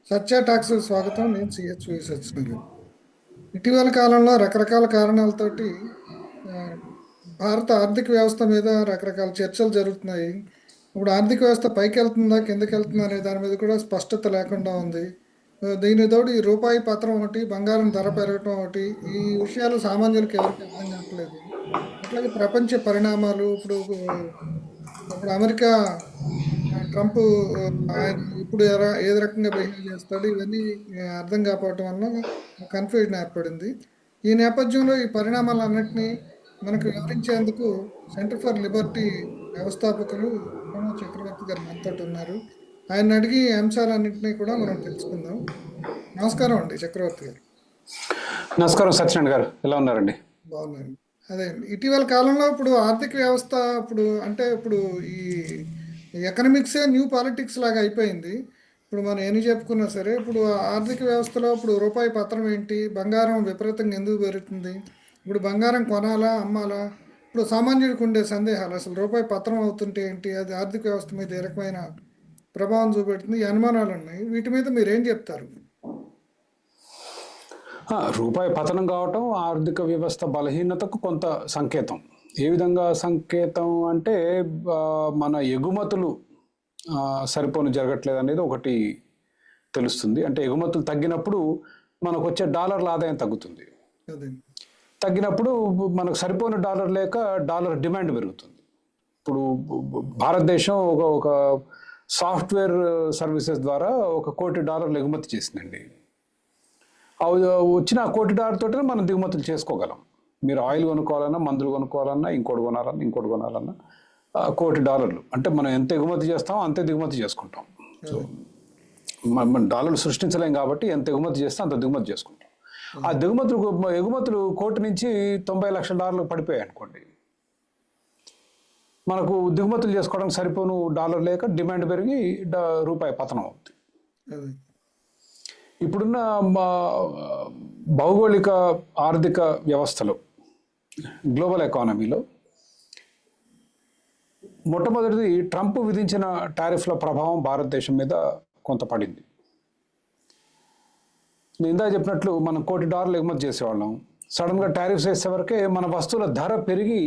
సత్య talks స్వాగతం. నేను CHV Satyanarayana. ఇటీవల కాలంలో రకరకాల కారణాలతోటి ఆ, భారత ఆర్థిక వ్యవస్థ మీద రకరకాల చర్చలు జరుగుతున్నాయి. ఇప్పుడు ఆర్థిక వ్యవస్థ పైకి వెళ్తుందా కిందకి వెళ్తుందా అనే దాని మీద కూడా స్పష్టత లేకుండా ఉంది. దీని తోడు ఈ రూపాయి పత్రం ఒకటి, బంగారం ధర పెరగటం ఒకటి, ఈ విషయాలు సామాన్యులకు ఎవరికి అర్థం కావట్లేదు. అట్లాగే ప్రపంచ పరిణామాలు ఇప్పుడు అమెరికా ట్రంప్ ఆయన ఇప్పుడు ఏది రకంగా బిహేవ్ చేస్తాడు ఇవన్నీ అర్థం కాకపోవటం వల్ల కన్ఫ్యూజన్ ఏర్పడింది. ఈ నేపథ్యంలో ఈ పరిణామాలన్నింటినీ మనకు వివరించేందుకు సెంటర్ ఫర్ లిబర్టీ వ్యవస్థాపకులు ప్రణవ్ చక్రవర్తి గారు మనతో ఉన్నారు. ఆయన అడిగి ఈ అంశాలన్నింటినీ కూడా మనం తెలుసుకుందాం. నమస్కారం అండి చక్రవర్తి గారు. నమస్కారం సత్యనారాయణ గారు, ఎలా ఉన్నారండి? బాగున్నాను. అదే అండి, ఇటీవల కాలంలో ఇప్పుడు ఆర్థిక వ్యవస్థ ఇప్పుడు ఈ ఎకనామిక్సే న్యూ పాలిటిక్స్ లాగా అయిపోయింది. ఇప్పుడు మనం ఎన్ని చెప్పుకున్నా సరే ఇప్పుడు ఆర్థిక వ్యవస్థలో ఇప్పుడు రూపాయి పత్రం ఏంటి, బంగారం విపరీతంగా ఎందుకు పెరుగుతుంది, ఇప్పుడు బంగారం కొనాలా అమ్మాలా, ఇప్పుడు సామాన్యుడికి ఉండే సందేహాలు, అసలు రూపాయి పత్రం అవుతుంటే ఏంటి, అది ఆర్థిక వ్యవస్థ మీద ఏ రకమైన ప్రభావం చూపెడుతుంది, ఈ అనుమానాలు ఉన్నాయి. వీటి మీద మీరు ఏం చెప్తారు? రూపాయి పతనం కావటం ఆర్థిక వ్యవస్థ బలహీనతకు కొంత సంకేతం. ఏ విధంగా సంకేతం అంటే మన ఎగుమతులు సరిపోను జరగట్లేదు అనేది ఒకటి తెలుస్తుంది. అంటే ఎగుమతులు తగ్గినప్పుడు మనకు వచ్చే డాలర్ల ఆదాయం తగ్గుతుంది. తగ్గినప్పుడు మనకు సరిపోని డాలర్ లేక డాలర్ డిమాండ్ పెరుగుతుంది. ఇప్పుడు భారతదేశం ఒక సాఫ్ట్వేర్ సర్వీసెస్ ద్వారా $1 కోటి ఎగుమతి చేసిందండి. వచ్చిన $1 కోటి తోటే మనం దిగుమతులు చేసుకోగలం. మీరు ఆయిల్ కొనుక్కోవాలన్నా, మందులు కొనుక్కోవాలన్నా, ఇంకోటి కొనాలన్నా $1 కోటి. అంటే మనం ఎంత ఎగుమతి చేస్తామో అంతే దిగుమతి చేసుకుంటాం. సో మన డాలర్లు సృష్టించలేం కాబట్టి ఎంత ఎగుమతి చేస్తే అంత దిగుమతి చేసుకుంటాం. ఆ ఎగుమతులు కోటి నుంచి $90 లక్షల పడిపోయాయి అనుకోండి, మనకు దిగుమతులు చేసుకోవడానికి సరిపోను డాలర్ లేక డిమాండ్ పెరిగి రూపాయి పతనం అవుతుంది. ఇప్పుడున్న భౌగోళిక ఆర్థిక వ్యవస్థలో, గ్లోబల్ ఎకానమీలో మొట్టమొదటిది ట్రంప్ విధించిన టారిఫ్ల ప్రభావం భారతదేశం మీద కొంత పడింది. నేను ఇందా చెప్పినట్లు మనం $1 కోటి ఎగుమతి చేసేవాళ్ళం. సడన్గా టారిఫ్స్ వేసే వరకే మన వస్తువుల ధర పెరిగి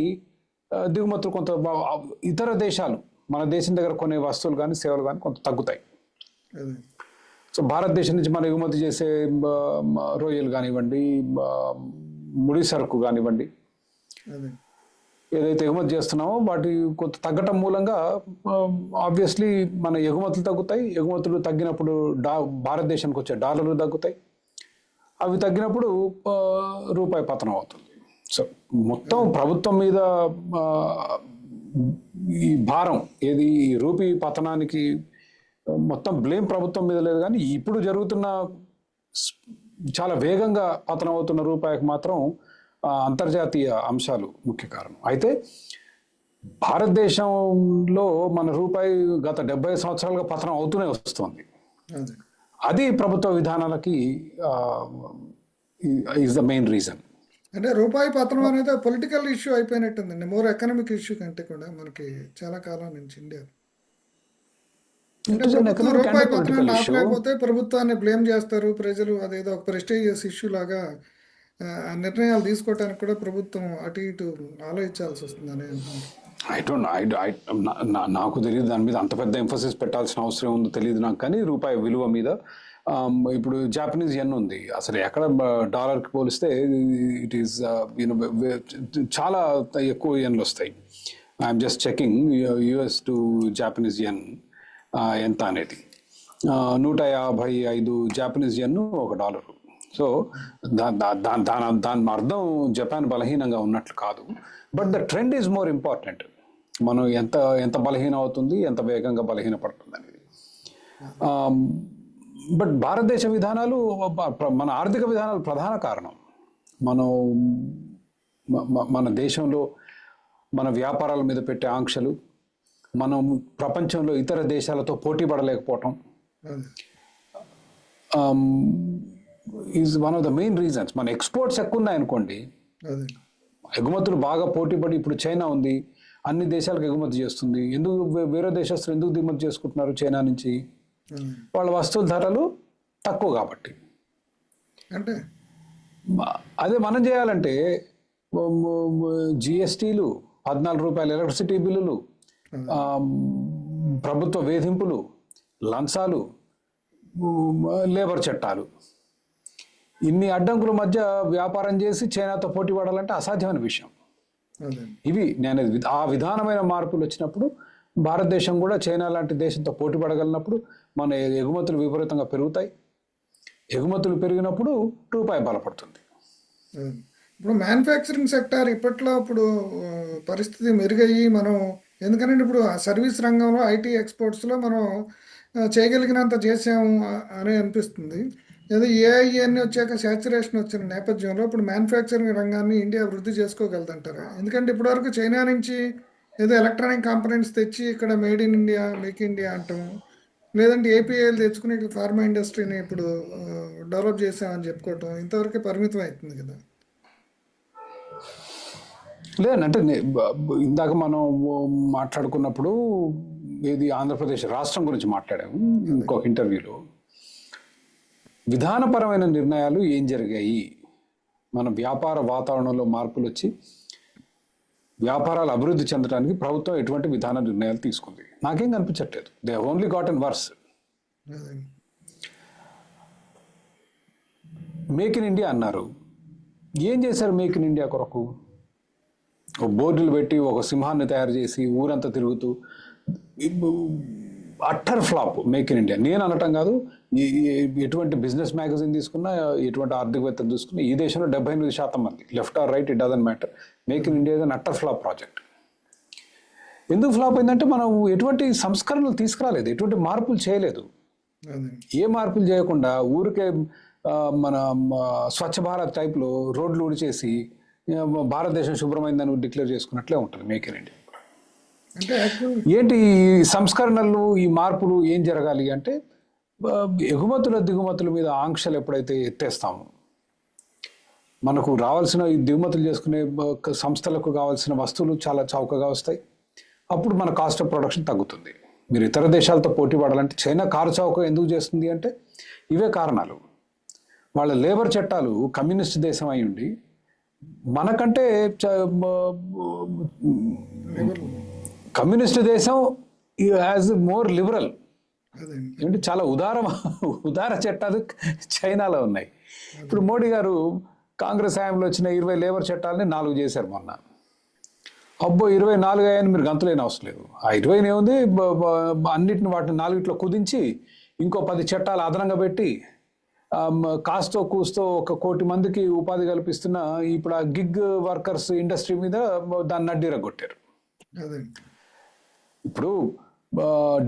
దిగుమతులు కొంత, ఇతర దేశాలు మన దేశం దగ్గర కొనే వస్తువులు కానీ సేవలు కానీ కొంత తగ్గుతాయి. సో భారతదేశం నుంచి మనం ఎగుమతి చేసే రొయ్యలు కానివ్వండి, ముడి సరుకు కానివ్వండి, ఏదైతే ఎగుమతి చేస్తున్నామో వాటి కొంత తగ్గటం మూలంగా ఆబ్వియస్లీ మన ఎగుమతులు తగ్గుతాయి. ఎగుమతులు తగ్గినప్పుడు భారతదేశానికి వచ్చే డాలర్లు తగ్గుతాయి. అవి తగ్గినప్పుడు రూపాయి పతనం అవుతుంది. సో మొత్తం ప్రభుత్వం మీద ఈ భారం ఏది, ఈ రూపీ పతనానికి మొత్తం బ్లేమ్ ప్రభుత్వం మీద లేదు. కానీ ఇప్పుడు జరుగుతున్న చాలా వేగంగా పతనం అవుతున్న రూపాయికి మాత్రం అంతర్జాతీయ అంశాలు ముఖ్య కారణం. అయితే భారతదేశంలో మన రూపాయి గత 70 సంవత్సరాలుగా పతనం అవుతూనే వస్తుంది. అది ప్రభుత్వ విధానాలకి ఈజ్ ద మెయిన్ రీజన్. అంటే రూపాయి పతనం అనేది పొలిటికల్ ఇష్యూ అయిపోయినట్టుందండి, మోర్ ఎకనామిక్ ఇష్యూ కంటే కూడా. మనకి చాలా కాలం నుంచి ఇండియా రూపాయి పతనాన్ని ఆపలేకపోతే ప్రభుత్వాన్ని బ్లేమ్ చేస్తారు ప్రజలు. అదేదో ఒక ప్రెస్టీజియస్ ఇష్యూ లాగా నిర్ణయాలు తీసుకోవడానికి కూడా ప్రభుత్వం అటు ఇటు ఆలోచించాల్సి వస్తుందని నాకు తెలియదు. దాని మీద అంత పెద్ద ఎంఫోసిస్ పెట్టాల్సిన అవసరం ఉందో తెలియదు నాకు. కానీ రూపాయి విలువ మీద ఇప్పుడు జాపనీస్ యెన్ ఉంది, అసలు ఎక్కడ డాలర్కి పోలిస్తే ఇట్ ఈస్ చాలా ఎక్కువ యెన్లు వస్తాయి. I'm just checking US to Japanese yen ఎంత అనేది. 155 జాపనీస్ యెన్ $1. సో దాని అర్థం జపాన్ బలహీనంగా ఉన్నట్లు కాదు. But the trend is more important. మనం ఎంత బలహీనం అవుతుంది, ఎంత వేగంగా బలహీన పడుతుంది అనేది. బట్ భారతదేశ విధానాలు, మన ఆర్థిక విధానాలు ప్రధాన కారణం. మన దేశంలో మన వ్యాపారాల మీద పెట్టే ఆంక్షలు, మనం ప్రపంచంలో ఇతర దేశాలతో పోటీ పడలేకపోవటం is one of the main reasons. మన ఎక్స్పోర్ట్స్ ఎక్కువ ఉన్నాయనుకోండి, ఎగుమతులు బాగా పోటీపడి, ఇప్పుడు చైనా ఉంది, అన్ని దేశాలకు ఎగుమతి చేస్తుంది. ఎందుకు వేరే దేశస్తులు ఎందుకు దిగుమతి చేసుకుంటున్నారు చైనా నుంచి? వాళ్ళ వస్తువుల ధరలు తక్కువ కాబట్టి. అంటే అదే మనం చేయాలంటే జిఎస్టీలు, 14 రూపాయల ఎలక్ట్రిసిటీ బిల్లులు, ప్రభుత్వ వేధింపులు, లంచాలు, లేబర్ చట్టాలు, ఇన్ని అడ్డంకుల మధ్య వ్యాపారం చేసి చైనాతో పోటీ పడాలంటే అసాధ్యమైన విషయం. ఇవి నేను ఆ విధానమైన మార్పులు వచ్చినప్పుడు భారతదేశం కూడా చైనా లాంటి దేశంతో పోటీ పడగలిగినప్పుడు మన ఎగుమతులు విపరీతంగా పెరుగుతాయి. ఎగుమతులు పెరిగినప్పుడు రూపాయి బలపడుతుంది. ఇప్పుడు మ్యానుఫ్యాక్చరింగ్ సెక్టార్ ఇప్పట్లో ఇప్పుడు పరిస్థితి మెరుగయ్యి మనం, ఎందుకంటే ఇప్పుడు సర్వీస్ రంగంలో ఐటీ ఎక్స్పోర్ట్స్లో మనం చేయగలిగినంత చేసాము అని అనిపిస్తుంది. ఏదో ఏఐ అన్ని వచ్చాక శాచురేషన్ వచ్చిన నేపథ్యంలో ఇప్పుడు మ్యానుఫ్యాక్చరింగ్ రంగాన్ని ఇండియా వృద్ధి చేసుకోగలుగుతుంటారా? ఎందుకంటే ఇప్పటివరకు చైనా నుంచి ఏదో ఎలక్ట్రానిక్ కాంపోనెంట్స్ తెచ్చి ఇక్కడ made in India, make India అంటాం, లేదంటే ఏపీఐలు తెచ్చుకుని ఇక్కడ ఫార్మా ఇండస్ట్రీని ఇప్పుడు డెవలప్ చేసామని చెప్పుకోవటం ఇంతవరకే పరిమితం అవుతుంది కదా. లేదంటే ఇందాక మనం మాట్లాడుకున్నప్పుడు ఇది ఆంధ్రప్రదేశ్ రాష్ట్రం గురించి మాట్లాడాము ఇంకొక ఇంటర్వ్యూలో. విధానపరమైన నిర్ణయాలు ఏం జరిగాయి, మన వ్యాపార వాతావరణంలో మార్పులు వచ్చి వ్యాపారాలు అభివృద్ధి చెందడానికి ప్రభుత్వం ఎటువంటి విధాన నిర్ణయాలు తీసుకుంది? నాకేం కనిపించట్లేదు. They only got in words. Make in India అన్నారు, ఏం చేశారు మేక్ ఇన్ ఇండియా కొరకు? ఒక బోర్డులు పెట్టి ఒక సింహాన్ని తయారు చేసి ఊరంతా తిరుగుతూ utter flop make in India. నేను అనటం కాదు, ఎటువంటి బిజినెస్ మ్యాగజైన్ తీసుకున్నా, ఎటువంటి ఆర్థికవేత్తలు తీసుకున్నా, ఈ దేశంలో 78% మంది, left or right it doesn't matter, make in India is an utter flop project. ఎందుకు ఫ్లాప్ అయిందంటే మనం ఎటువంటి సంస్కరణలు తీసుకురాలేదు, ఎటువంటి మార్పులు చేయలేదు. ఏ మార్పులు చేయకుండా ఊరికే మన స్వచ్ఛ భారత్ టైప్లో రోడ్లు ఊడిచేసి భారతదేశం శుభ్రమైందని డిక్లేర్ చేసుకున్నట్లే ఉంటుంది మేక్ ఇన్ ఇండియా. ఏంటి ఈ సంస్కరణలు, ఈ మార్పులు ఏం జరగాలి అంటే ఎగుమతుల దిగుమతుల మీద ఆంక్షలు ఎప్పుడైతే ఎత్తేస్తామో, మనకు రావాల్సిన ఈ దిగుమతులు చేసుకునే సంస్థలకు కావాల్సిన వస్తువులు చాలా చౌకగా వస్తాయి. అప్పుడు మన కాస్ట్ ఆఫ్ ప్రొడక్షన్ తగ్గుతుంది. మీరు ఇతర దేశాలతో పోటీ పడాలంటే చైనా కారు చౌక ఎందుకు చేస్తుంది అంటే ఇవే కారణాలు. వాళ్ళ లేబర్ చట్టాలు కమ్యూనిస్ట్ దేశం అయి ఉండి మనకంటే కమ్యూనిస్ట్ దేశం యాజ్ మోర్ లిబరల్, ఏంటి చాలా ఉదార చట్టాలు చైనాలో ఉన్నాయి. ఇప్పుడు మోడీ గారు కాంగ్రెస్ హయాంలో వచ్చిన 20 లేబర్ చట్టాలని 4 చేశారు మొన్న. అబ్బో 24 అయ్యాయని మీరు గంతులేని అవసరం లేదు. ఆ 20 ఏముంది, అన్నిటిని వాటిని 4 కుదించి ఇంకో 10 చట్టాలు అదనంగా పెట్టి కాస్తో కూస్తో 1 కోటి మందికి ఉపాధి కల్పిస్తున్న ఇప్పుడు ఆ గిగ్ వర్కర్స్ ఇండస్ట్రీ మీద దాన్ని నడ్డిరగొట్టారు. ఇప్పుడు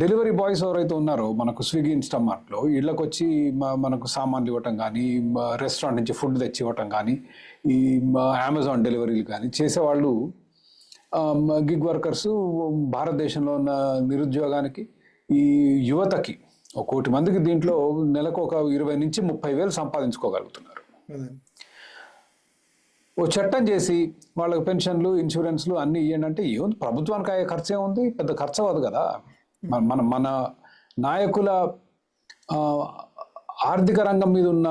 డెలివరీ బాయ్స్ ఎవరైతే ఉన్నారో మనకు స్విగ్గీ ఇన్స్టామార్ట్లో ఇళ్ళకి వచ్చి మనకు సామాన్లు ఇవ్వటం కానీ, రెస్టారెంట్ నుంచి ఫుడ్ తెచ్చి ఇవ్వటం కానీ, ఈ అమెజాన్ డెలివరీలు కానీ చేసేవాళ్ళు గిగ్ వర్కర్స్ భారతదేశంలో ఉన్న నిరుద్యోగానికి, ఈ యువతకి 1 కోటి మందికి దీంట్లో నెలకు ఒక 20 నుంచి 30 వేలు సంపాదించుకోగలుగుతున్నారు. ఓ చట్టం చేసి వాళ్ళకి పెన్షన్లు, ఇన్సూరెన్స్లు అన్నీ ఇవ్వండి అంటే ఏముంది, ప్రభుత్వానికి అయ్యే ఖర్చు ఏముంది, పెద్ద ఖర్చు అవ్వదు కదా. మన నాయకుల ఆర్థిక రంగం మీద ఉన్న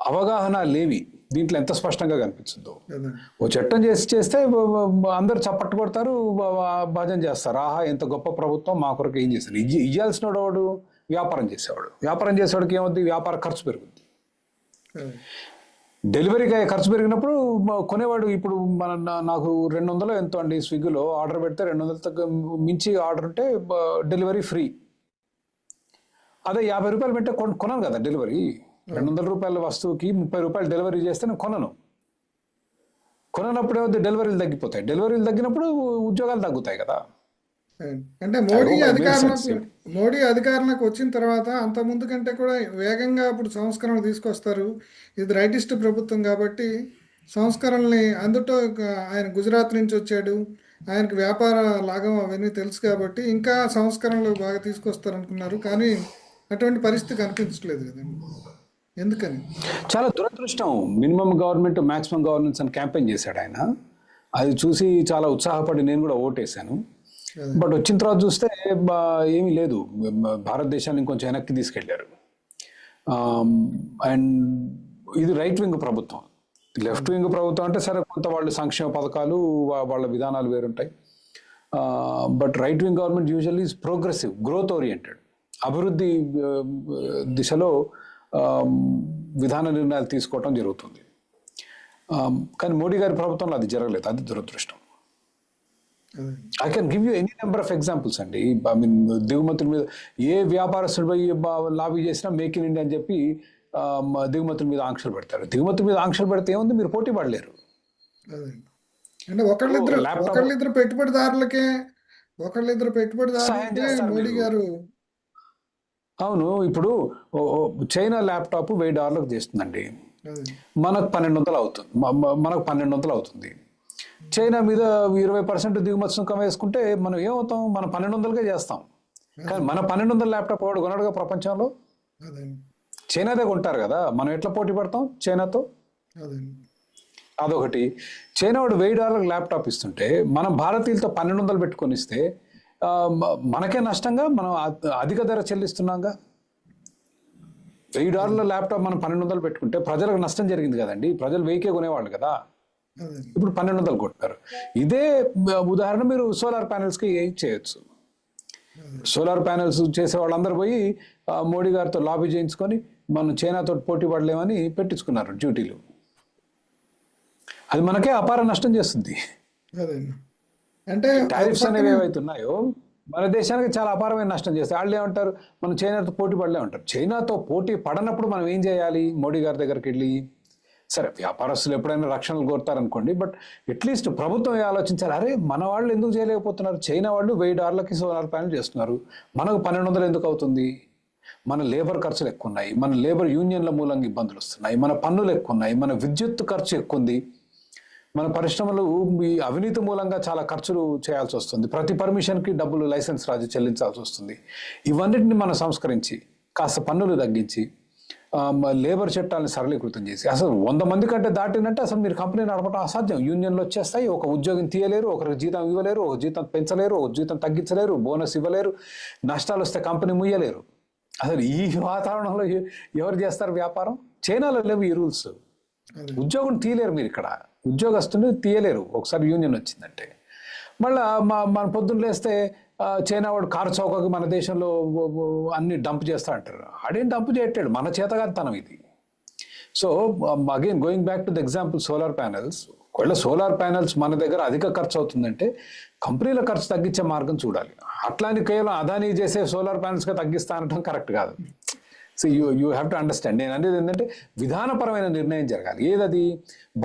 అవగాహన లేవి దీంట్లో ఎంత స్పష్టంగా కనిపిస్తుందో. ఓ చట్టం చేస్తే అందరు చప్పట్టు కొడతారు, భజన చేస్తారు, ఆహా ఎంత గొప్ప ప్రభుత్వం, మా కొరకు ఏం చేస్తారు. ఇయ్యాల్సిన వాడు వ్యాపారం చేసేవాడు. వ్యాపారం చేసేవాడికి ఏమవుతుంది, వ్యాపార ఖర్చు పెరుగుద్ది. డెలివరీకి ఖర్చు పెరిగినప్పుడు కొనేవాడు, ఇప్పుడు నాకు 200 ఎంతో అండి స్విగ్గీలో ఆర్డర్ పెడితే 200 మించి ఆర్డర్ ఉంటే డెలివరీ ఫ్రీ. అదే 50 రూపాయలు పెట్టే కొనను కదా డెలివరీ. 200 రూపాయల వస్తువుకి 30 రూపాయలు డెలివరీ చేస్తే నేను కొననప్పుడు ఏమవుతుంది, డెలివరీలు తగ్గిపోతాయి. డెలివరీలు తగ్గినప్పుడు ఉద్యోగాలు తగ్గుతాయి కదా. అంటే మోడీ అధికారంలోకి వచ్చిన తర్వాత అంత ముందు కంటే కూడా వేగంగా ఇప్పుడు సంస్కరణలు తీసుకొస్తారు. ఇది రైటిస్ట్ ప్రభుత్వం కాబట్టి సంస్కరణల్ని అందుతో ఆయన గుజరాత్ నుంచి వచ్చాడు, ఆయనకు వ్యాపార లాభం అవన్నీ తెలుసు కాబట్టి ఇంకా సంస్కరణలు బాగా తీసుకొస్తారనుకున్నారు. కానీ అటువంటి పరిస్థితి కనిపించట్లేదు కదండి. ఎందుకని? చాలా దురదృష్టం. మినిమం గవర్నమెంట్ మ్యాక్సిమం గవర్నెన్స్ అని క్యాంపెయిన్ చేశాడు ఆయన. అది చూసి చాలా ఉత్సాహపడి నేను కూడా ఓటేశాను. బట్ వచ్చిన తర్వాత చూస్తే ఏమీ లేదు, భారతదేశాన్ని ఇంకొంచెం వెనక్కి తీసుకెళ్లారు. అండ్ ఇది రైట్ వింగ్ ప్రభుత్వం. లెఫ్ట్ వింగ్ ప్రభుత్వం అంటే సరే కొంత వాళ్ళు సంక్షేమ పథకాలు వాళ్ళ విధానాలు వేరుంటాయి. But right wing government usually is progressive, growth oriented, అభివృద్ధి దిశలో విధాన నిర్ణయాలు తీసుకోవటం జరుగుతుంది. కానీ మోడీ గారి ప్రభుత్వంలో అది జరగలేదు, అది దురదృష్టం. I can give you any number of examples అండి. ఐ మీన్ దిగుమతుల మీద ఏ వ్యాపారస్తుడు పోయి లాబీ చేసినా మేక్ ఇన్ ఇండియా అని చెప్పి దిగుమతుల మీద ఆంక్షలు పెడతారు. దిగుమతుల మీద ఆంక్షలు పెడితే ఏముంది, మీరు పోటీ పడలేరు. అంటే ఒకళ్ళిద్దరు పెట్టుబడిదారులకే మోడీ గారు. అవును, ఇప్పుడు చైనా ల్యాప్టాప్ $1000 చేస్తుందండి, మనకు 1200 అవుతుంది. మనకు 1200 అవుతుంది. చైనా మీద 20% దిగుమతి సుంకం వేసుకుంటే మనం ఏమవుతాం, మనం 1200కే చేస్తాం. కానీ మన 1200 ల్యాప్టాప్ వాడు కొనడుగా ప్రపంచంలో, చైనాదే కొంటారు కదా. మనం ఎట్లా పోటీ పడతాం చైనాతో? అదొకటి. చైనా వాడు $1000 ల్యాప్టాప్ ఇస్తుంటే మనం భారతీయులతో 1200 పెట్టుకొని ఇస్తే మనకే నష్టంగా, మనం అధిక ధర చెల్లిస్తున్నాంగా. $1000 ల్యాప్టాప్ మనం 1200 పెట్టుకుంటే ప్రజలకు నష్టం జరిగింది కదండి. ప్రజలు 1000కే కొనేవాళ్ళు కదా, ఇప్పుడు 1200 కొట్టారు. ఇదే ఉదాహరణ మీరు సోలార్ ప్యానెల్స్కి చేయొచ్చు. సోలార్ ప్యానెల్స్ చేసే వాళ్ళందరూ పోయి మోడీ గారితో లాబీ చేయించుకొని మనం చైనాతో పోటీ పడలేమని పెట్టించుకున్నారు డ్యూటీలు. అది మనకే అపార నష్టం చేస్తుంది. అంటే టారిఫ్స్ అనేవి ఏవైతున్నాయో మన దేశానికి చాలా అపారమైన నష్టం చేస్తాయి. వాళ్ళు ఏమంటారు, మనం చైనాతో పోటీ పడలేమంటారు. చైనాతో పోటీ పడనప్పుడు మనం ఏం చేయాలి? మోడీ గారి దగ్గరికి వెళ్ళి, సరే వ్యాపారస్తులు ఎప్పుడైనా రక్షణలు కోరుతారనుకోండి, బట్ అట్లీస్ట్ ప్రభుత్వం ఆలోచించాలి, అరే మన వాళ్ళు ఎందుకు చేయలేకపోతున్నారు? చైనా వాళ్ళు $1000కి సోలార్ ప్యానెల్ చేస్తున్నారు, మనకు 1200 ఎందుకు అవుతుంది? మన లేబర్ ఖర్చులు ఎక్కువ ఉన్నాయి, మన లేబర్ యూనియన్ల మూలంగా ఇబ్బందులు వస్తున్నాయి, మన పన్నులు ఎక్కువ ఉన్నాయి, మన విద్యుత్ ఖర్చు ఎక్కువ ఉంది, మన పరిశ్రమలు ఈ అవినీతి మూలంగా చాలా ఖర్చులు చేయాల్సి వస్తుంది, ప్రతి పర్మిషన్కి డబ్బులు లైసెన్స్ రాజు చెల్లించాల్సి వస్తుంది. ఇవన్నిటిని మనం సంస్కరించి కాస్త పన్నులు తగ్గించి లేబర్ చట్టాలను సరళీకృతం చేసి, అసలు 100 మంది కంటే దాటినంటే అసలు మీరు కంపెనీ నడపడం అసాధ్యం. యూనియన్లు వచ్చేస్తాయి, ఒక ఉద్యోగం తీయలేరు, ఒకరికి జీతం ఇవ్వలేరు, ఒక జీతం పెంచలేరు, ఒక జీతం తగ్గించలేరు, బోనస్ ఇవ్వలేరు, నష్టాలు వస్తే కంపెనీ ముయ్యలేరు. అసలు ఈ వాతావరణంలో ఎవరు చేస్తారు వ్యాపారం? చైనాలో లేవు ఈ రూల్స్. ఉద్యోగం తీయలేరు మీరు, ఇక్కడ ఉద్యోగస్తుని తీయలేరు ఒకసారి యూనియన్ వచ్చిందంటే. మళ్ళీ మన పొద్దున్న లేస్తే చైనా వాడు కారు చౌకకి మన దేశంలో అన్ని డంప్ చేస్తా అంటారు. ఆడేం డంప్ చేయట్లేడు, మన చేతగానితనం ఇది. So again going back to the example solar panels. ఒకవేళ సోలార్ ప్యానెల్స్ మన దగ్గర అధిక ఖర్చు అవుతుందంటే కంపెనీల ఖర్చు తగ్గించే మార్గం చూడాలి. అట్లాని కేవలం అదానీ చేసే సోలార్ ప్యానెల్స్గా తగ్గిస్తా అనడం కరెక్ట్ కాదు. So you have to understand. నేను అనేది ఏంటంటే విధానపరమైన నిర్ణయం జరగాలి. ఏదది?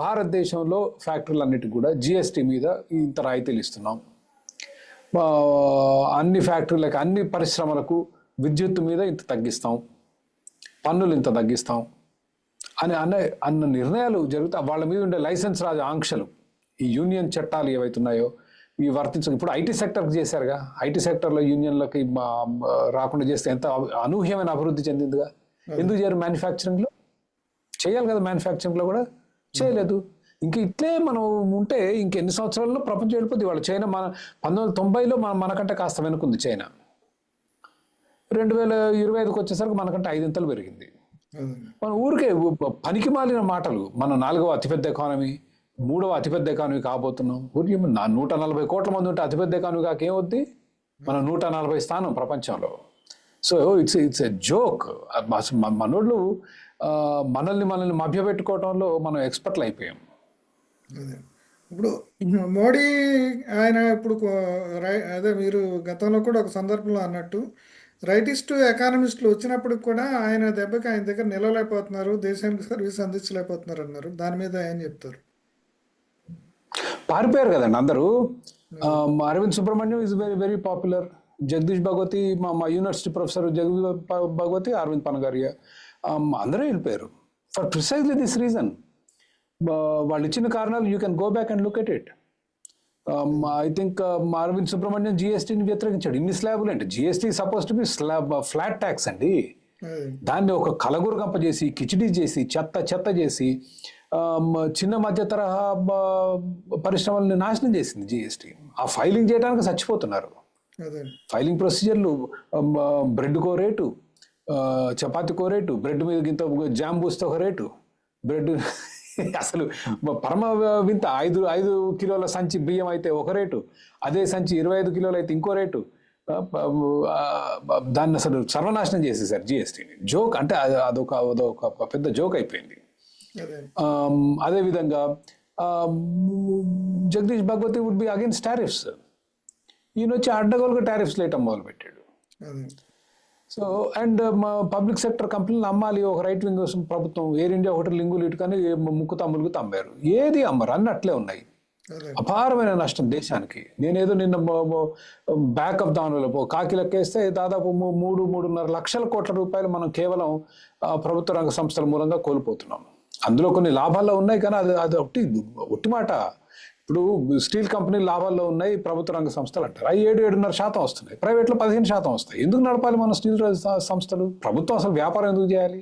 భారతదేశంలో ఫ్యాక్టరీలన్నిటికి కూడా జిఎస్టీ మీద ఇంత రాయితీలు ఇస్తున్నాం, అన్ని ఫ్యాక్టరీలకు అన్ని పరిశ్రమలకు విద్యుత్తు మీద ఇంత తగ్గిస్తాం, పన్నులు ఇంత తగ్గిస్తాం అని అన్న నిర్ణయాలు జరుగుతాయి. వాళ్ళ మీద ఉండే లైసెన్స్ రాజు ఆంక్షలు, ఈ యూనియన్ చట్టాలు ఏవైతున్నాయో ఈ వర్తించదు. ఇప్పుడు ఐటీ సెక్టర్కి చేశారుగా, ఐటీ సెక్టర్లో యూనియన్లకి రాకుండా చేస్తే ఎంత అనూహ్యమైన అభివృద్ధి చెందిందిగా. ఎందుకు చేయరు? మ్యానుఫ్యాక్చరింగ్లో చేయాలి కదా, మ్యానుఫ్యాక్చరింగ్లో కూడా చేయలేదు. ఇంక ఇట్లే మనం ఉంటే ఇంకెన్ని సంవత్సరాల్లో ప్రపంచం వెళ్ళిపోద్ది. వాళ్ళు చైనా మన 1990లో మనకంటే కాస్త వెనుకుంది చైనా. 2025కి వచ్చేసరికి మనకంటే 5 ఇంతలు పెరిగింది. మన ఊరికే పనికి మాలిన మాటలు. మనం 4వ అతిపెద్ద ఎకానమీ, 3వ అతిపెద్ద ఎకానమీ కాబోతున్నాం. ఊరికి 140 కోట్ల మంది ఉంటే అతిపెద్ద ఎకానమీ కాక ఏమవుద్ది? మనం 140 స్థానం ప్రపంచంలో. So it's a joke. మనోళ్ళు మనల్ని మభ్యపెట్టుకోవడంలో మనం ఎక్స్పర్ట్లు అయిపోయాం. ఇప్పుడు మోడీ ఆయన ఇప్పుడు అదే మీరు గతంలో కూడా ఒక సందర్భంలో అన్నట్టు రైటిస్టు ఎకానమిస్టులు వచ్చినప్పటికి కూడా ఆయన దెబ్బకి ఆయన దగ్గర నిలవలేకపోతున్నారు, దేశానికి సర్వీస్ అందించలేకపోతున్నారు అన్నారు. దాని మీద ఏం చెప్తారు? పారిపోయారు కదండి అందరూ. Arvind Subramanian is very very popular. Jagdish Bhagwati, మా యూనివర్సిటీ ప్రొఫెసర్ జగదీష్ భగవతి, అరవింద్ పనగారియా, అందరూ వెళ్ళిపోయారు ఫర్ ప్రిసైజ్లీ దిస్ రీజన్. వాళ్ళు ఇచ్చిన కారణాలు you can go back and look at it. I think Arvind Subramanian జిఎస్టీని వ్యతిరేకించాడు. ఇన్ని స్లాబులు అంటే GST suppose to be flat tax అండి. దాన్ని ఒక కలగురగంప చేసి, కిచిడీ చేసి, చెత్త చేసి చిన్న మధ్య తరహా పరిశ్రమల్ని నాశనం చేసింది జిఎస్టీ. ఆ ఫైలింగ్ చేయడానికి చచ్చిపోతున్నారు. ఫైలింగ్ ప్రొసీజర్లు, బ్రెడ్ కో రేటు, చపాతీకో రేటు, బ్రెడ్ మీద గింత జామ్ పూస్తే ఒక రేటు, బ్రెడ్ అసలు పరమ వింత. 5 కిలోల సంచి బియ్యం అయితే ఒక రేటు, అదే సంచి 25 కిలోలు అయితే ఇంకో రేటు. దాన్ని అసలు సర్వనాశనం చేసేసారు జిఎస్టీని. జోక్ అంటే అదొక పెద్ద జోక్ అయిపోయింది. అదేవిధంగా Jagdish Bhagwati would be against tariffs. ఈయన వచ్చి అడ్డగోలుగా టారిఫ్స్ లేయటం మొదలు పెట్టాడు. సో అండ్ మా పబ్లిక్ సెక్టర్ కంపెనీలు అమ్మాలి, ఒక రైట్ వింగ్ ప్రభుత్వం ఎయిర్ ఇండియా ఒకటి లింగులు ఇటుకని ముక్కుతా అమ్మారు. ఏది అమ్మరు, అన్ని అట్లే ఉన్నాయి. అపారమైన నష్టం దేశానికి. నేనేదో నిన్న బ్యాక్ ఆఫ్ దానిలో కాకి లెక్కేస్తే దాదాపు 3-3.5 లక్షల కోట్ల రూపాయలు మనం కేవలం ప్రభుత్వ రంగ సంస్థల మూలంగా కోల్పోతున్నాం. అందులో కొన్ని లాభాల్లో ఉన్నాయి, కానీ అది ఒట్టి మాట. ఇప్పుడు స్టీల్ కంపెనీలు లాభాల్లో ఉన్నాయి, ప్రభుత్వ రంగ సంస్థలు అంటారు. 7-7.5% వస్తున్నాయి, ప్రైవేట్లో 15% వస్తాయి. ఎందుకు నడపాలి మన స్టీల్ సంస్థలు? ప్రభుత్వం అసలు వ్యాపారం ఎందుకు చేయాలి?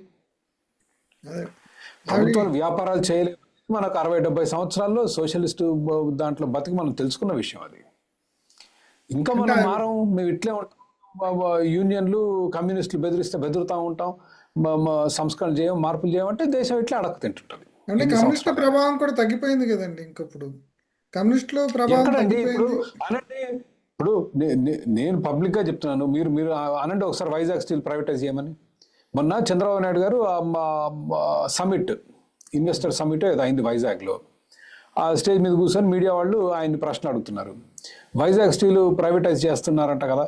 ప్రభుత్వాలు వ్యాపారాలు చేయలేవు. మనకు 60-70 సంవత్సరాల్లో సోషలిస్టు దాంట్లో బతికి మనం తెలుసుకున్న విషయం అది. ఇంకా మనం మారం, మేము ఇట్లే ఉంటాం. యూనియన్లు కమ్యూనిస్టులు బెదిరిస్తే బెదురుతూ ఉంటాం, సంస్కరణ చేయం, మార్పులు చేయమంటే దేశం ఇట్లా అడగ తింటుంటది. అంటే కమ్యూనిస్టుల ప్రభావం కూడా తగ్గిపోయింది కదండి. ఇంకప్పుడు కమ్యూనిస్టుల ప్రభావం ఇప్పుడు నేను పబ్లిక్ గా చెప్తున్నాను, మీరు అనండి ఒకసారి వైజాగ్ స్టీల్ ప్రైవేటైజ్ చేయమని. మొన్న చంద్రబాబు నాయుడు గారు సమిట్, ఇన్వెస్టర్ సమిట్ ఏదో అయింది వైజాగ్లో. ఆ స్టేజ్ మీద కూర్చొని మీడియా వాళ్ళు ఆయన్ని ప్రశ్న అడుగుతున్నారు. వైజాగ్ స్టీల్ ప్రైవేటైజ్ చేస్తున్నారంట కదా,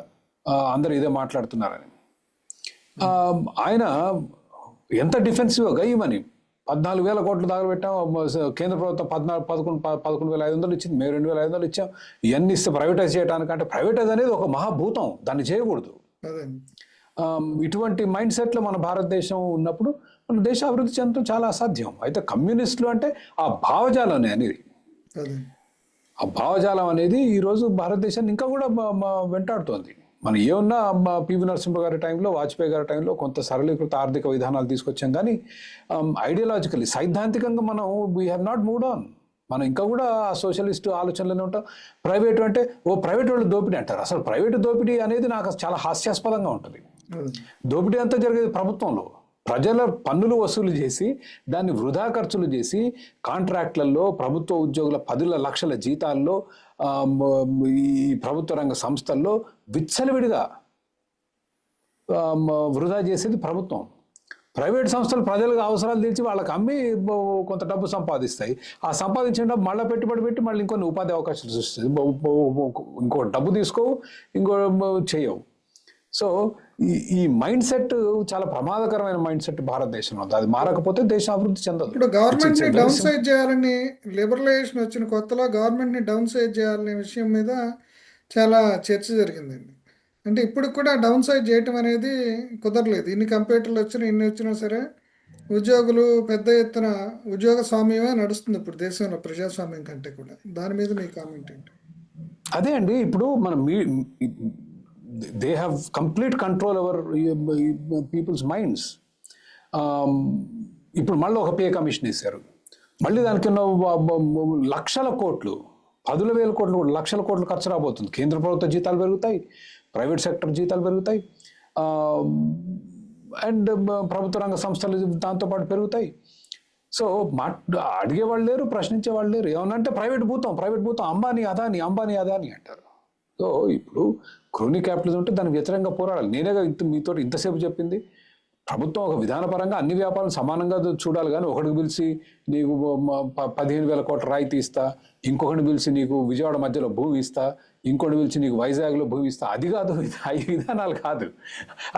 అందరూ ఇదే మాట్లాడుతున్నారని. ఆయన ఎంత డిఫెన్సివ్గా ఇవ్వమని 14,000 కోట్లు దాకా పెట్టాం. కేంద్ర ప్రభుత్వం 11,500 ఇచ్చింది, మేము 2,500 ఇచ్చాం. ఇవన్నీ ఇస్తే ప్రైవేటైజ్ చేయడానికి, అంటే ప్రైవేటైజ్ అనేది ఒక మహాభూతం, దాన్ని చేయకూడదు. ఇటువంటి మైండ్ సెట్లో మన భారతదేశం ఉన్నప్పుడు మన దేశ అభివృద్ధి చెందడం చాలా అసాధ్యం. అయితే కమ్యూనిస్టులు అంటే ఆ భావజాలం అనేది, ఆ భావజాలం అనేది ఈరోజు భారతదేశాన్ని ఇంకా కూడా వెంటాడుతోంది. మనం ఏమన్నా పివి నరసింహ గారి టైంలో, వాజ్పేయి గారి టైంలో కొంత సరళీకృత ఆర్థిక విధానాలు తీసుకొచ్చాం, కానీ ఐడియాలజికల్లీ, సైద్ధాంతికంగా మనం we have not moved on. మనం ఇంకా కూడా ఆ సోషలిస్ట్ ఆలోచనలోనే ఉంటాం. ప్రైవేటు అంటే ప్రైవేట్ వాళ్ళు దోపిడీ అంటారు. అసలు ప్రైవేటు దోపిడీ అనేది నాకు చాలా హాస్యాస్పదంగా ఉంటుంది. దోపిడీ అంతా జరిగేది ప్రభుత్వంలో. ప్రజల పన్నులు వసూలు చేసి దాన్ని వృధా ఖర్చులు చేసి కాంట్రాక్ట్లలో, ప్రభుత్వ ఉద్యోగుల 10 లక్షల జీతాల్లో, ఈ ప్రభుత్వ రంగ సంస్థల్లో విచ్చలవిడిగా వృధా చేసేది ప్రభుత్వం. ప్రైవేట్ సంస్థలు ప్రజలకు అవసరాలు తీర్చి వాళ్ళకి అమ్మి కొంత డబ్బు సంపాదిస్తాయి. ఆ సంపాదించిన డబ్బు మళ్ళీ పెట్టుబడి పెట్టి మళ్ళీ ఇంకొన్ని ఉపాధి అవకాశాలు సృష్టిస్తాయి. ఇంకో డబ్బు తీసుకోవు, ఇంకో చేయవు. సో ఈ మైండ్ సెట్ చాలా ప్రమాదకరమైన మైండ్ సెట్ భారతదేశంలో ఉంది. అది మారకపోతే దేశం అభివృద్ధి చెందదు. ఇప్పుడు గవర్నమెంట్ ని డౌన్ సైజ్ చేయాలని, లిబరలైజేషన్ వచ్చిన కొత్తలో గవర్నమెంట్ ని డౌన్ సైజ్ చేయాలనే విషయం మీద చాలా చర్చ జరిగిందండి. అంటే ఇప్పుడు కూడా డౌన్ సైజ్ చేయటం అనేది కుదరలేదు. ఇన్ని కంప్యూటర్లు వచ్చినా, ఇన్ని వచ్చినా సరే ఉద్యోగులు పెద్ద ఎత్తున ఉద్యోగ స్వామ్యమే నడుస్తుంది ఇప్పుడు దేశంలో, ప్రజాస్వామ్యం కంటే కూడా. దాని మీద మీ కామెంట్ ఏంటి? అదే అండి, ఇప్పుడు మనం they have complete control over people's minds. ఇప్పుడు మళ్ళీ ఒక పే కమిషన్ వేశారు. మళ్ళీ దానికి లక్షల కోట్లు, 10,000 కోట్లు, లక్షల కోట్లు ఖర్చు రాబోతుంది. కేంద్ర ప్రభుత్వ జీతాలు పెరుగుతాయి, ప్రైవేట్ సెక్టర్ జీతాలు పెరుగుతాయి, అండ్ ప్రభుత్వ రంగ సంస్థలు దాంతోపాటు పెరుగుతాయి. సో అడిగేవాళ్ళు లేరు, ప్రశ్నించేవాళ్ళు లేరు. ఏమన్నంటే ప్రైవేట్ భూతం, అంబానీ అదాని అంటారు. సో ఇప్పుడు క్రోనీ క్యాపిటలిజం ఉంటే దానికి వ్యతిరేకంగా పోరాడాలి. నేనే మీతో ఇంతసేపు చెప్పింది, ప్రభుత్వం ఒక విధానపరంగా అన్ని వ్యాపారం సమానంగా చూడాలి, కానీ ఒకటికి పిలిచి నీకు 15,000 కోట్ల రాయితీ ఇస్తా, ఇంకొకటి పిలిచి నీకు విజయవాడ మధ్యలో భూమి ఇస్తా, ఇంకోటి పిలిచి నీకు వైజాగ్లో భూమి ఇస్తా, అది కాదు. ఈ విధానాలు కాదు.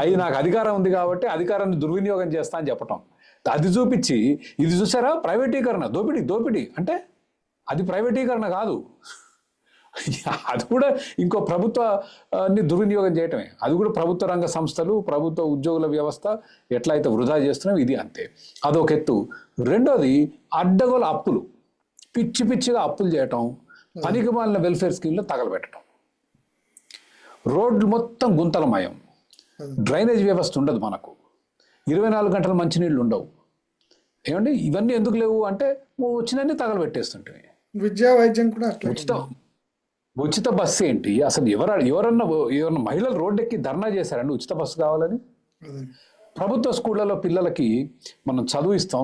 అవి నాకు అధికారం ఉంది కాబట్టి అధికారాన్ని దుర్వినియోగం చేస్తా అని చెప్పటం, అది చూపించి ఇది చూసారా ప్రైవేటీకరణ, దోపిడీ అంటే అది ప్రైవేటీకరణ కాదు, అది కూడా ఇంకో ప్రభుత్వాన్ని దుర్వినియోగం చేయటమే. అది కూడా ప్రభుత్వ రంగ సంస్థలు, ప్రభుత్వ ఉద్యోగుల వ్యవస్థ ఎట్లయితే వృధా చేస్తున్నాం, ఇది అంతే. అదొక ఎత్తు. రెండోది అడ్డగోల అప్పులు, పిచ్చిగా అప్పులు చేయటం, పనికి మాలిన వెల్ఫేర్ స్కీమ్లో తగలబెట్టడం, రోడ్లు మొత్తం గుంతలమయం, డ్రైనేజ్ వ్యవస్థ ఉండదు మనకు, 24 గంటలు మంచినీళ్ళు ఉండవు. ఏమండి ఇవన్నీ ఎందుకు లేవు అంటే వచ్చినన్ని తగలబెట్టేస్తుంటాయి. విద్యా వైద్యం కూడా ఉచిత బస్సు ఏంటి అసలు? ఎవరన్నా మహిళలు రోడ్డెక్కి ధర్నా చేశారండి ఉచిత బస్సు కావాలని? ప్రభుత్వ స్కూళ్ళలో పిల్లలకి మనం చదువు ఇస్తాం.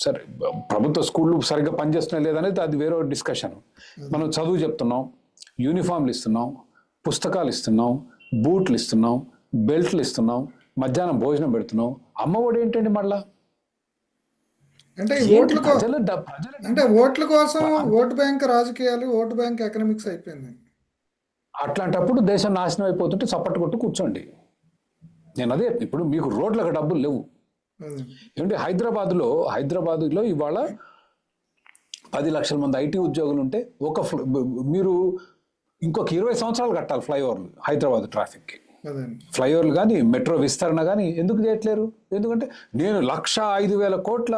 సరే, ప్రభుత్వ స్కూళ్ళు సరిగ్గా పనిచేస్తున్నాయి లేదనేది అది వేరే డిస్కషన్. మనం చదువు చెప్తున్నాం, యూనిఫామ్లు ఇస్తున్నాం, పుస్తకాలు ఇస్తున్నాం, బూట్లు ఇస్తున్నాం, బెల్ట్లు ఇస్తున్నాం, మధ్యాహ్నం భోజనం పెడుతున్నాం. అమ్మఒడి ఏంటండి మళ్ళా? అంటే అంటే ఓట్ల కోసం ఓటు బ్యాంక్ రాజకీయాలు, ఓటు బ్యాంక్ ఎకనామిక్స్ అయిపోయింది. అట్లాంటప్పుడు దేశం నాశనం అయిపోతుంటే చప్పట్లు కొట్టు కూర్చోండి. నేను అదే, ఇప్పుడు మీకు రోడ్లకు డబ్బులు లేవు ఏమంటే. హైదరాబాదులో ఇవాళ 10 లక్షల మంది ఐటీ ఉద్యోగులు ఉంటే మీరు ఇంకొక 20 సంవత్సరాలు కట్టాలి ఫ్లైఓవర్లు హైదరాబాద్ ట్రాఫిక్కి. ఫ్లైఓవర్లు కానీ మెట్రో విస్తరణ కానీ ఎందుకు చేయట్లేరు? ఎందుకంటే నేను 1,05,000 కోట్ల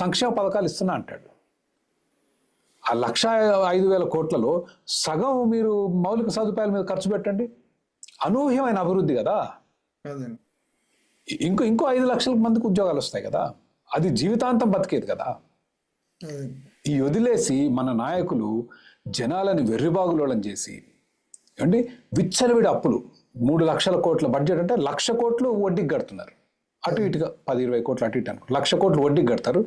సంక్షేమ పథకాలు ఇస్తున్నా అంటాడు. ఆ 1,05,000 కోట్లలో సగం మీరు మౌలిక సదుపాయాల మీద ఖర్చు పెట్టండి. అనూహ్యమైన అభివృద్ధి కదా. ఇంకో 5 లక్షల మందికి ఉద్యోగాలు వస్తాయి కదా. అది జీవితాంతం బతికేది కదా. ఈ వదిలేసి మన నాయకులు జనాలని వెర్రిబాగులోళం చేసి అంటే విచ్చలవిడి అప్పులు. 3 లక్షల కోట్ల బడ్జెట్ అంటే 1,00,000 కోట్లు వడ్డీకి కడుతున్నారు. అటు ఇటుగా 10-20 కోట్లు అటు ఇటు అనుకో. 1,00,000 కోట్లు వడ్డీకి కడతారు,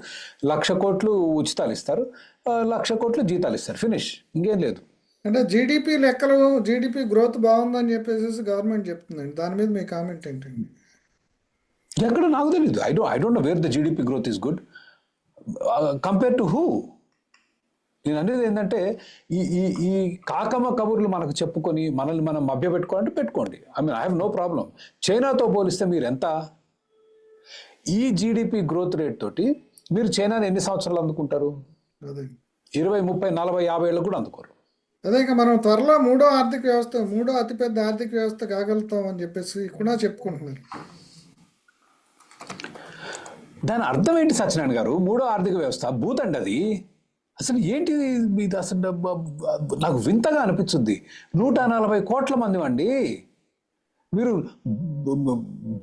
1,00,000 కోట్లు ఉచితాలు ఇస్తారు, 1,00,000 కోట్లు జీతాలు ఇస్తారు, ఫినిష్, ఇంకేం లేదు. అంటే జీడిపి లెక్కలు, జీడిపి గ్రోత్ బాగుందని చెప్పేసి గవర్నమెంట్ చెప్తుందండి. దాని మీద మీ కామెంట్ ఏంటండి? ఎక్కడ నాకు తెలియదు. I don't know where the GDP growth is good compare to who. నేను అనేది ఏంటంటే ఈ కాకమ్మ కబుర్లు మనకు చెప్పుకొని మనల్ని మనం మభ్యపెట్టుకోవాలంటే పెట్టుకోండి. I have no problem. చైనాతో పోలిస్తే మీరు ఎంత? ఈ జీడిపి గ్రోత్ రేట్ తోటి మీరు చైనాని ఎన్ని సంవత్సరాలు అందుకుంటారు? 20, 30, 40, 50 ఏళ్ళు కూడా అందుకోరు. అదే ఇంకా మనం త్వరలో మూడో అతిపెద్ద ఆర్థిక వ్యవస్థ కాగలుగుతాం అని చెప్పేసి కూడా చెప్పుకుంటున్నారు. దాని అర్థం ఏంటి సత్యనారాయణ గారు? మూడో ఆర్థిక వ్యవస్థ భూతండి అది. అసలు ఏంటి ఇది? అసలు నాకు వింతగా అనిపించుద్ది. 140 కోట్ల మంది అండి. మీరు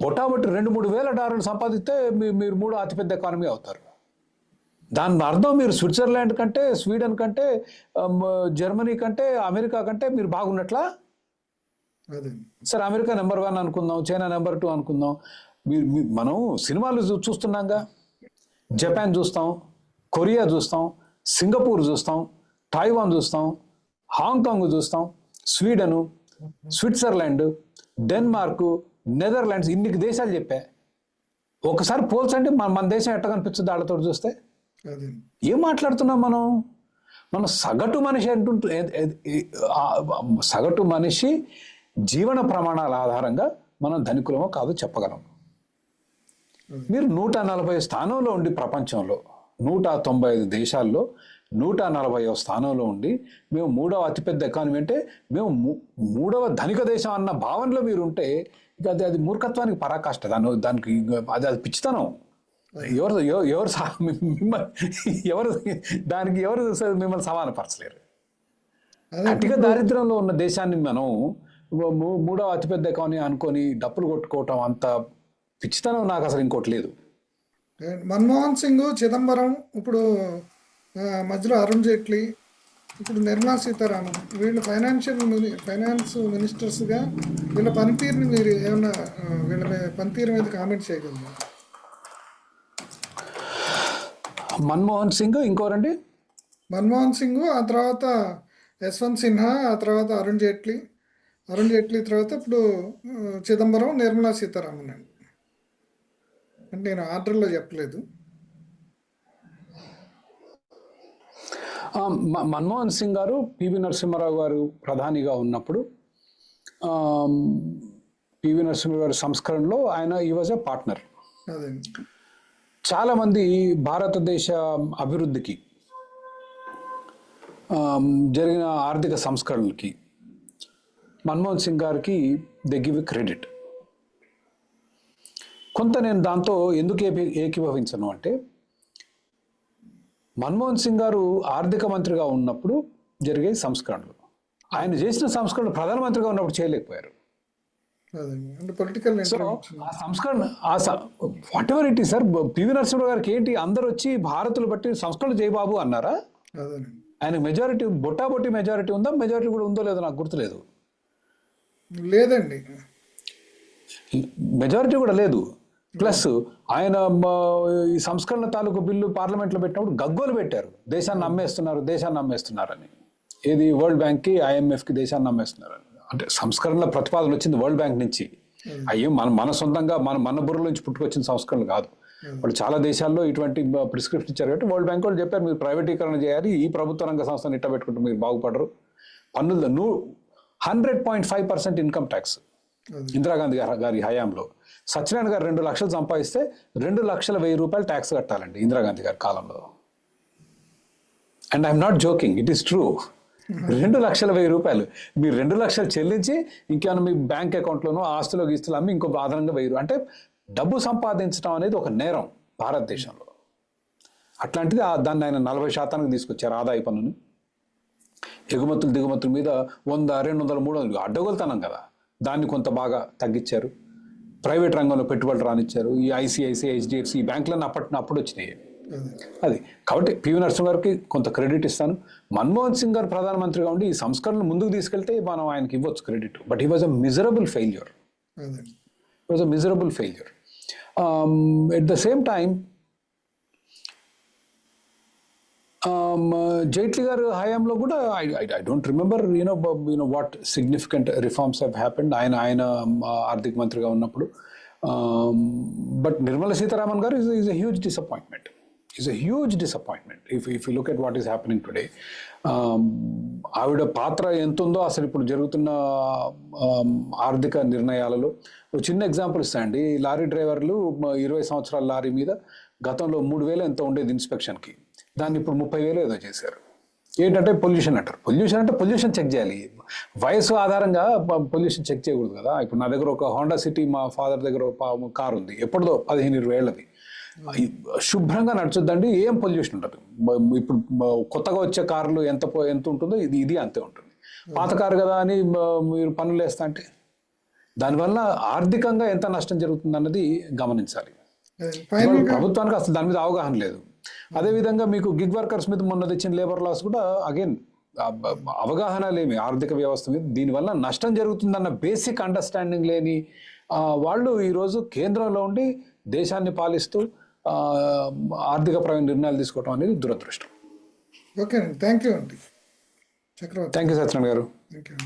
బొటాబొట్టి $2,000-3,000 సంపాదిస్తే మీరు మూడో అతిపెద్ద ఎకానమీ అవుతారు. దాని అర్థం మీరు స్విట్జర్లాండ్ కంటే, స్వీడన్ కంటే, జర్మనీ కంటే, అమెరికా కంటే మీరు బాగున్నట్లా? సరే, అమెరికా నెంబర్ 1 అనుకుందాం, చైనా నెంబర్ 2 అనుకుందాం. మనం సినిమాలు చూస్తున్నాంగా. జపాన్ చూస్తాం, కొరియా చూస్తాం, సింగపూర్ చూస్తాం, టైవాన్ చూస్తాం, హాంకాంగ్ చూస్తాం, స్వీడను, స్విట్జర్లాండ్, డెన్మార్క్, నెదర్లాండ్స్, ఇన్ని దేశాలు చెప్పా. ఒకసారి పోల్చండి మన దేశం ఎట్ట కనిపిస్తుంది వాళ్ళతో చూస్తే. ఏం మాట్లాడుతున్నాం మనం? సగటు మనిషి సగటు మనిషి జీవన ప్రమాణాల ఆధారంగా మనం ధనికులమో కాదో చెప్పగలం. మీరు 140 స్థానంలో ఉండి, ప్రపంచంలో 195 దేశాల్లో 140వ స్థానంలో ఉండి మేము మూడవ అతిపెద్ద ఎకానమీ అంటే మేము మూడవ ధనిక దేశం అన్న భావనలో మీరు ఉంటే అది మూర్ఖత్వానికి పరాకాష్ట. దానికి అది పిచ్చితనం. దానికి ఎవరు మిమ్మల్ని సమానపరచలేరు. అతిగా దారిద్ర్యంలో ఉన్న దేశాన్ని మనం మూడవ అతిపెద్ద ఎకానమీ అనుకొని డప్పులు కొట్టుకోవటం అంత పిచ్చితనం నాకు అసలు ఇంకోటి లేదు. మన్మోహన్ సింగ్, చిదంబరం, ఇప్పుడు మధ్యలో అరుణ్ జైట్లీ, ఇప్పుడు నిర్మలా సీతారామన్, వీళ్ళు ఫైనాన్స్ మినిస్టర్స్గా వీళ్ళ పనితీరుని మీరు ఏమన్నా వీళ్ళ పనితీరు మీద కామెంట్ చేయగలరు? మన్మోహన్ సింగ్, ఇంకోరండి మన్మోహన్ సింగ్, ఆ తర్వాత యశ్వంత్ సిన్హా, ఆ తర్వాత అరుణ్ జైట్లీ తర్వాత ఇప్పుడు చిదంబరం, నిర్మలా సీతారామన్ అండి. అంటే నేను ఆర్డర్లో చెప్పలేదు. మన్మోహన్ సింగ్ గారు పివి నరసింహారావు గారు ప్రధానిగా ఉన్నప్పుడు పివి నరసింహారావు గారి సంస్కరణలో ఆయన ఈ వాజ్ ఎ పార్ట్నర్. చాలామంది భారతదేశ అభివృద్ధికి జరిగిన ఆర్థిక సంస్కరణలకి మన్మోహన్ సింగ్ గారికి దే గివ్ క్రెడిట్. కొంత నేను దాంతో ఎందుకు ఏకీభవించను అంటే, మన్మోహన్ సింగ్ గారు ఆర్థిక మంత్రిగా ఉన్నప్పుడు జరిగే సంస్కరణలు, ఆయన చేసిన సంస్కరణలు ప్రధానమంత్రిగా ఉన్నప్పుడు చేయలేకపోయారు. సో ఆ సంస్కరణ whatever it is sir, PV Narasimha Rao గారికి ఏంటి అందరు వచ్చి భారతులు బట్టి సంస్కరణలు చేయబాబు అన్నారా? ఆయన మెజారిటీ బొట్టాబొట్టి మెజారిటీ ఉందా? మెజారిటీ కూడా ఉందో లేదో నాకు గుర్తులేదు. లేదండి, మెజారిటీ కూడా లేదు. ప్లస్ ఆయన ఈ సంస్కరణ తాలూకు బిల్లు పార్లమెంట్లో పెట్టినప్పుడు గగ్గోలు పెట్టారు, దేశాన్ని అమ్మేస్తున్నారని. ఏది వరల్డ్ బ్యాంక్కి, ఐఎంఎఫ్కి దేశాన్ని అమ్మేస్తున్నారని. అంటే సంస్కరణల ప్రతిపాదన వచ్చింది వరల్డ్ బ్యాంక్ నుంచి, అయ్యో మన సొంతంగా మన బుర్రల నుంచి పుట్టుకొచ్చిన సంస్కరణలు కాదు. వాళ్ళు చాలా దేశాల్లో ఇటువంటి ప్రిస్క్రిప్షన్ ఇచ్చారు కాబట్టి వరల్డ్ బ్యాంక్ వాళ్ళు చెప్పారు మీరు ప్రైవేటీకరణ చేయాలి, ఈ ప్రభుత్వ రంగ సంస్థను ఇట్ట పెట్టుకుంటే మీరు బాగుపడరు. పన్నులు 100.5% ఇన్కమ్ ట్యాక్స్ ఇందిరాగాంధీ గారి హయాంలో. సత్యనారాయణ గారు 2 లక్షలు సంపాదిస్తే 2,01,000 రూపాయలు ట్యాక్స్ కట్టాలండి ఇందిరాగాంధీ గారి కాలంలో. And I'm not joking, it is true. 2,01,000 రూపాయలు మీరు 2 లక్షలు చెల్లించి ఇంకేమైనా మీ బ్యాంక్ అకౌంట్లోనో ఆస్తులో గీస్తులు అమ్మి ఇంకో అదనంగా 1,000. అంటే డబ్బు సంపాదించడం అనేది ఒక నేరం భారతదేశంలో. అట్లాంటిది దాన్ని ఆయన 40% తీసుకొచ్చారు ఆదాయ పన్నుని. ఎగుమతులు దిగుమతుల మీద 100, 200, 300 అడ్డగోలుతనం కదా, దాన్ని కొంత బాగా తగ్గించారు. ప్రైవేట్ రంగంలో పెట్టుబడులు రానిచ్చారు. ఈ ఐసిఐసిఐ, హెచ్డిఎఫ్సి బ్యాంకులన్నీ అప్పుడు వచ్చినాయి అది. కాబట్టి పివి నరసింహ గారికి కొంత క్రెడిట్ ఇస్తాను. మన్మోహన్ సింగ్ గారు ప్రధానమంత్రిగా ఉండి ఈ సంస్కరణలు ముందుకు తీసుకెళ్తే మనం ఆయనకి ఇవ్వచ్చు credit. But he was a miserable failure. At the same time, Jaitley గారు హయాంలో కూడా I don't remember what significant reforms have happened ఆయన ఆర్థిక మంత్రిగా ఉన్నప్పుడు. బట్ నిర్మలా సీతారామన్ గారు is a huge disappointment. If you look at what is happening today, ఆవిడ పాత్ర ఎంత ఉందో అసలు ఇప్పుడు జరుగుతున్న ఆర్థిక నిర్ణయాలలో ఒక చిన్న ఎగ్జాంపుల్ ఇస్తాయండి. లారీ డ్రైవర్లు 20 సంవత్సరాల లారీ మీద గతంలో 3,000 ఎంత ఉండేది ఇన్స్పెక్షన్కి, దాన్ని ఇప్పుడు 30,000 ఏదో చేశారు. ఏంటంటే పొల్యూషన్ అంటారు. పొల్యూషన్ అంటే పొల్యూషన్ చెక్ చేయాలి, వయసు ఆధారంగా పొల్యూషన్ చెక్ చేయకూడదు కదా. ఇప్పుడు నా దగ్గర ఒక హోండా సిటీ, మా ఫాదర్ దగ్గర ఒక కారు ఉంది, ఎప్పుడుదో 15-20 ఏళ్ళది, శుభ్రంగా నడుచుద్దండి, ఏం పొల్యూషన్ ఉండదు. ఇప్పుడు కొత్తగా వచ్చే కార్లు ఎంత ఉంటుందో ఇది అంతే ఉంటుంది. పాత కారు కదా అని మీరు పన్నులు వేస్తా అంటే దానివల్ల ఆర్థికంగా ఎంత నష్టం జరుగుతుంది అన్నది గమనించాలి. ప్రభుత్వానికి అసలు దాని మీద అవగాహన లేదు. అదేవిధంగా మీకు గిగ్ వర్కర్స్ మీద మొన్న తెచ్చిన లేబర్ లాస్ కూడా అగైన్ అవగాహన లేమి ఆర్థిక వ్యవస్థ మీద, దీనివల్ల నష్టం జరుగుతుందన్న బేసిక్ అండర్స్టాండింగ్ లేని వాళ్ళు ఈరోజు కేంద్రంలో ఉండి దేశాన్ని పాలిస్తూ ఆర్థికపరమైన నిర్ణయాలు తీసుకోవడం అనేది దురదృష్టం. ఓకే, థ్యాంక్ యూ అండి చక్రవర్తి. థ్యాంక్ యూ సత్యనారాయణ గారు. Thank you.